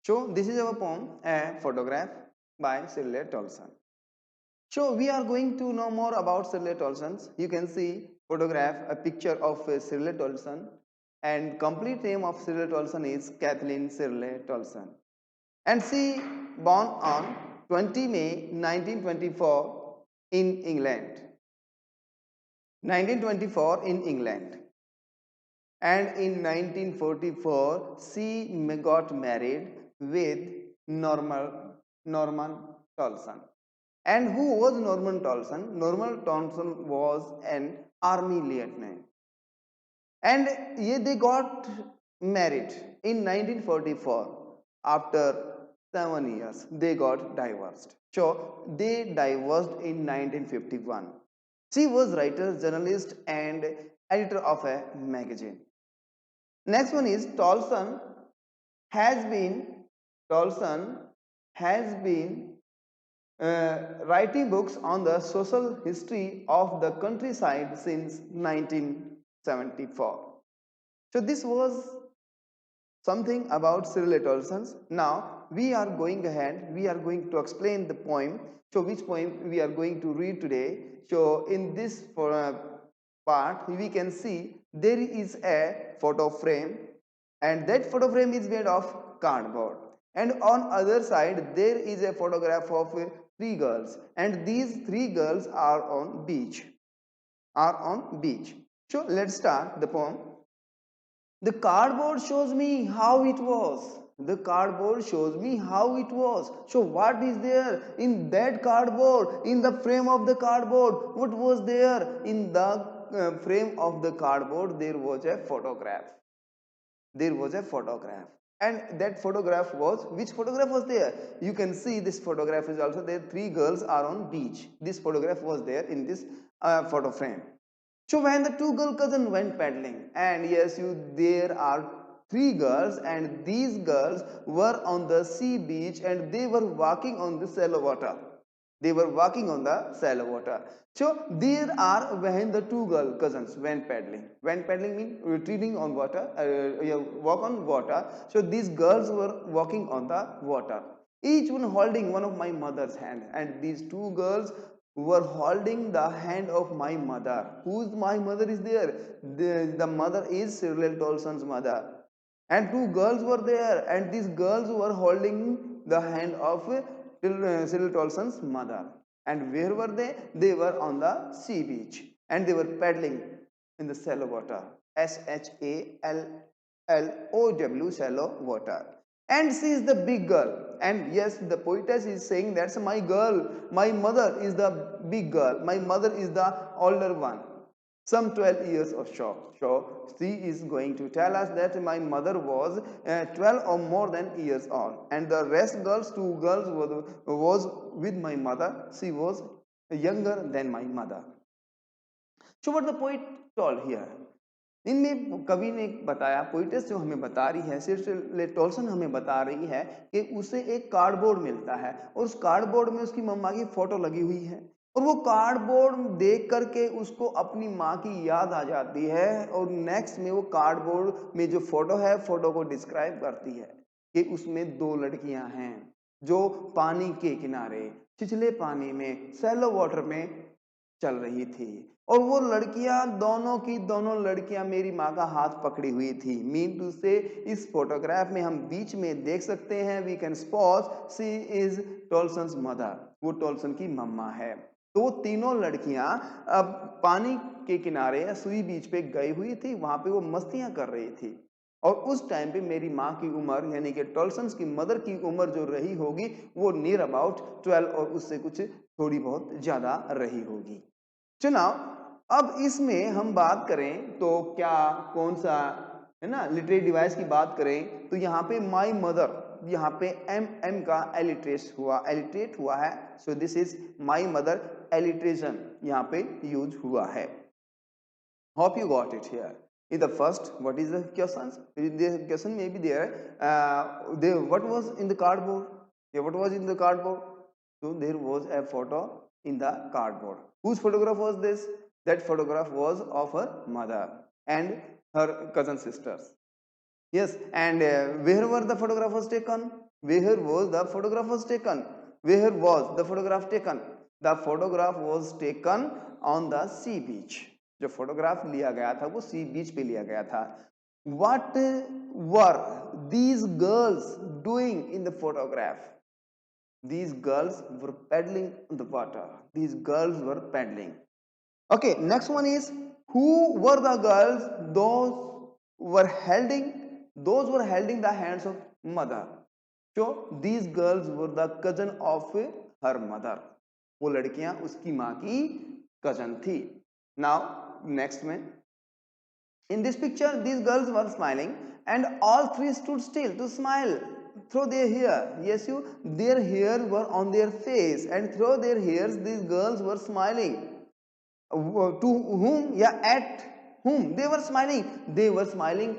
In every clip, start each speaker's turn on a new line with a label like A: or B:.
A: So this is our poem, A Photograph by Shirley Tolson. So we are going to know more about Shirley Tolson. You can see photograph, a picture of Shirley Tolson, and complete name of Shirley Tolson is Kathleen Shirley Tolson. And she born on 20 May 1924 in England. 1924 in England. And in 1944 she got married with Norman Tolson. And who was Norman Tolson? Norman Tolson was an army lieutenant. And they got married in 1944. After 7 years, they got divorced. So they divorced in 1951. She was writer, journalist, and editor of a magazine. Next one is has been Tolson has been writing books on the social history of the countryside since 1974. So this was something about Shirley Tolson's. Now we are going ahead, we are going to explain the poem. So which poem we are going to read today. So in this part we can see there is a photo frame, and that photo frame is made of cardboard, and on other side there is a photograph of three girls, and these three girls are on beach. So let's start the poem. The cardboard shows me how it was. The cardboard shows me how it was. So what is there in that cardboard? In the frame of the cardboard, what was there? In the frame of the cardboard, there was a photograph. There was a photograph. And that photograph was, which photograph was there? You can see this photograph is also there. Three girls are on beach. This photograph was there in this photo frame. So when the two girl cousins went paddling, and yes, there are three girls, and these girls were on the sea beach, and they were walking on the shallow water. They were walking on the shallow water. So there are when the two girl cousins went paddling. Went paddling means retreating on water, walk on water. So these girls were walking on the water. Each one holding one of my mother's hand, and these two girls were holding the hand of my mother. Whose my mother is there? The mother is Shirley Tolson's mother. And two girls were there, and these girls were holding the hand of Shirley Tolson's mother. And where were they? They were on the sea beach, and they were paddling in the shallow water. SHALLOW, shallow water. And she is the big girl. And yes, the poetess is saying that's my girl. My mother is the big girl. My mother is the older one. Some 12 years or so. So she is going to tell us that my mother was 12 or more than years old. And the rest girls, two girls was with my mother. She was younger than my mother. So what the poet told here? इनमें कवि ने बताया, poetess जो हमें बता रही है, सिर्फ टॉल्सन हमें बता रही है कि उसे एक कार्डबोर्ड मिलता है और उस कार्डबोर्ड में उसकी मम्मा की फोटो लगी हुई है, और वो कार्डबोर्ड देख करके उसको अपनी माँ की याद आ जाती है, और नेक्स्ट में वो कार्डबोर्ड में जो फोटो है, फोटो को डिस्क्राइब करती है कि उसमें दो लड़कियां हैं जो पानी के किनारे छिछले पानी में सैलो वाटर में चल रही थी, और वो लड़कियां दोनों की दोनों लड़कियां मेरी माँ का हाथ पकड़ी हुई थी. मीन टू से इस फोटोग्राफ में हम बीच में देख सकते हैं, we can spot see is Tolson's mother. वो टॉल्सन की मम्मा है. तो वो तीनों लड़कियां अब पानी के किनारे सुई बीच पे गई हुई थी, वहां पे वो मस्तियां कर रही थी, और उस टाइम पे मेरी माँ की उम्र यानी कि टॉल्सन्स की मदर की उम्र जो रही होगी वो नियर अबाउट 12 और उससे कुछ थोड़ी बहुत ज्यादा रही होगी. चुनाव. अब इसमें हम बात करें तो क्या कौन सा है ना लिटरेरी डिवाइस की बात करें तो यहाँ पे माई मदर, यहाँ पे एम का एलिट्रेट हुआ है. So this is my mother alliteration यहाँ पे यूज हुआ है. Hope you got it here. In the first, what is the questions? The question may be there. What was in the cardboard? Yeah, what was in the cardboard? So there was a photo in the cardboard. Whose photograph was this? That photograph was of her mother and her cousin sisters. Yes, and where were the photographs taken? Where was the photograph was taken? Where was the photograph taken? The photograph was taken on the sea beach. जो photograph लिया गया था वो सी बीच पे लिया गया था. What were these girls doing in the photograph? These girls were paddling on the water. These girls were paddling. Okay, next one is, who were the girls? Those were holding the hands of mother. So these girls were the cousin of her mother. वो लड़कियां उसकी माँ की cousin थी. Now next में, in this picture these girls were smiling and all three stood still to smile through their hair. Yes, their hair were on their face, and through their hairs these girls were smiling. To whom? Yeah, at whom they were smiling? They were smiling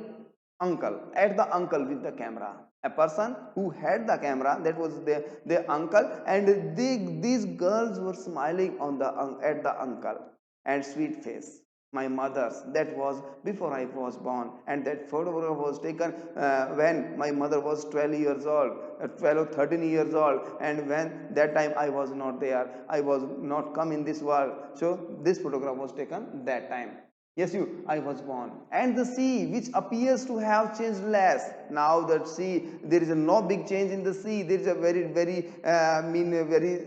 A: uncle, at the uncle with the camera. A person who had the camera, that was their uncle, and these girls were smiling on the at the uncle, and sweet face. My mother's, that was before I was born, and that photograph was taken when my mother was 12 years old, 12 or 13 years old, and when that time I was not there, I was not come in this world. So this photograph was taken that time. Yes, I was born. And the sea, which appears to have changed less. Now that sea, there is no big change in the sea. There is a very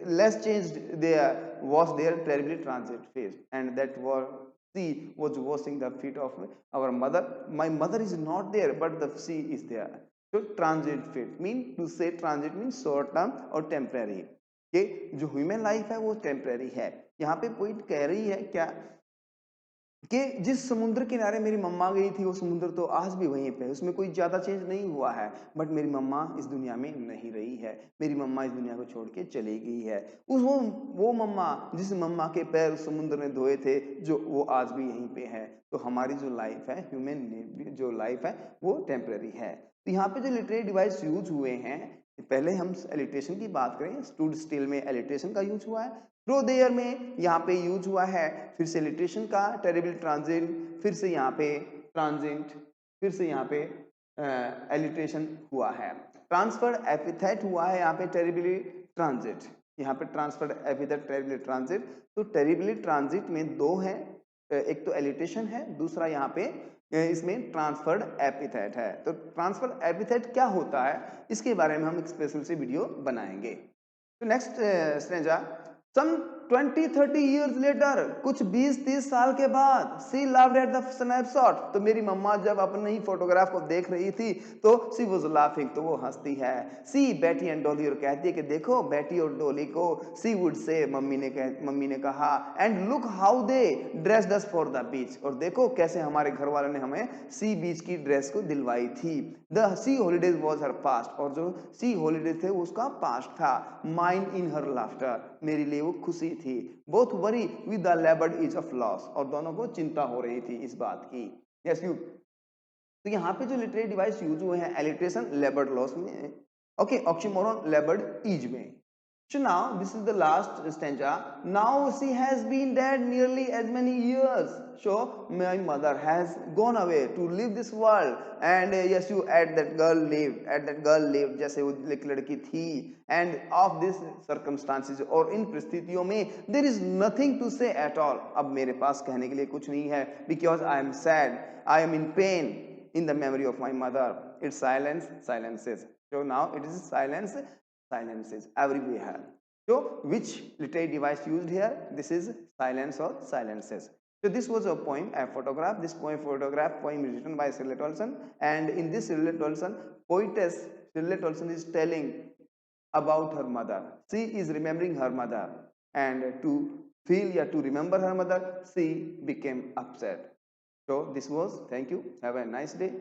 A: less changed there. Was there terribly transit phase, and that was sea was washing the feet of our mother. My mother is not there, but the sea is there. So transit phase mean, to say transit means short term or temporary. कि जो human life है वो temporary है. यहाँ पे point कह रही है क्या कि जिस समुद्र किनारे मेरी मम्मा गई थी वो समुद्र तो आज भी वहीं पे है, उसमें कोई ज़्यादा चेंज नहीं हुआ है, बट मेरी मम्मा इस दुनिया में नहीं रही है. मेरी मम्मा इस दुनिया को छोड़ के चली गई है. उस वो मम्मा, जिस मम्मा के पैर उस समुद्र ने धोए थे, जो वो आज भी यहीं पे है. तो हमारी जो लाइफ है, ह्यूमन जो लाइफ है वो टेम्पररी है. तो यहाँ पे जो लिटरेरी डिवाइस यूज हुए हैं, पहले हम एलिटेशन की बात करें, स्टूड स्टिल में एलिटेशन का यूज हुआ है. थ्रो देयर में यहाँ पे यूज हुआ है फिर से लिटरेशन का, टेरिबल ट्रांजिट, फिर से यहाँ पे ट्रांजिट, फिर से यहाँ पे एलिट्रेशन हुआ है. ट्रांसफर्ड एपिथेट हुआ है यहाँ पे टेरिबली ट्रांजिट. यहाँ पे ट्रांसफर्ड एपिथेट टेरिबली ट्रांजिट. तो टेरिबली ट्रांजिट में दो है, एक तो एलिट्रेशन है, दूसरा यहाँ पे इसमें ट्रांसफर्ड एपिथेट है. तो ट्रांसफर्ड एपिथेट क्या होता है इसके बारे में हम एक स्पेशल से वीडियो बनाएंगे. तो नेक्स्ट स्ट्रेंजा, सम 20-30 years later, कुछ 20-30 साल के बाद, सी laughed at the snapshot. तो मेरी मम्मा जब अपने ही फोटोग्राफ को देख रही थी तो सी was laughing, तो वो हंसती है. सी बेटी एंड डॉली, और कहती है कि देखो बेटी और डॉली को. सी वुड से, मम्मी ने कहा, and look how they dressed us for the beach, और देखो कैसे हमारे घर वालों ने हमें सी बीच की ड्रेस को दिलवाई थी. The sea holidays was her past, और जो सी हॉलीडेज थे उसका पास्ट था. माइंड इन हर लाफ्टर, मेरे लिए वो खुशी थी. Both worry with the लेबर्ड is of loss, और दोनों को चिंता हो रही थी इस बात की. Yes you. तो यहाँ पे जो लिटरेरी डिवाइस यूज हुए हैं, एलिट्रेशन लेबर्ड लॉस में, ओके, ऑक्सीमोरॉन लेबर्ड ईज में. So now this is the last stanza. Now she has been dead nearly as many years. So my mother has gone away to leave this world. And yes, you at that girl lived. जैसे वो एक लड़की थी. And of these circumstances, और इन परिस्थितियों में, there is nothing to say at all. अब मेरे पास कहने के लिए कुछ नहीं है. Because I am sad, I am in pain in the memory of my mother. It's silences. So now it is silences everywhere. So which literary device used here? This is silence or silences. So this was a poem, a photograph. This poem is written by Shirley Tolson, and in this poetess Shirley Tolson is telling about her mother. She is remembering her mother, and to remember her mother, she became upset. So this was, thank you, have a nice day.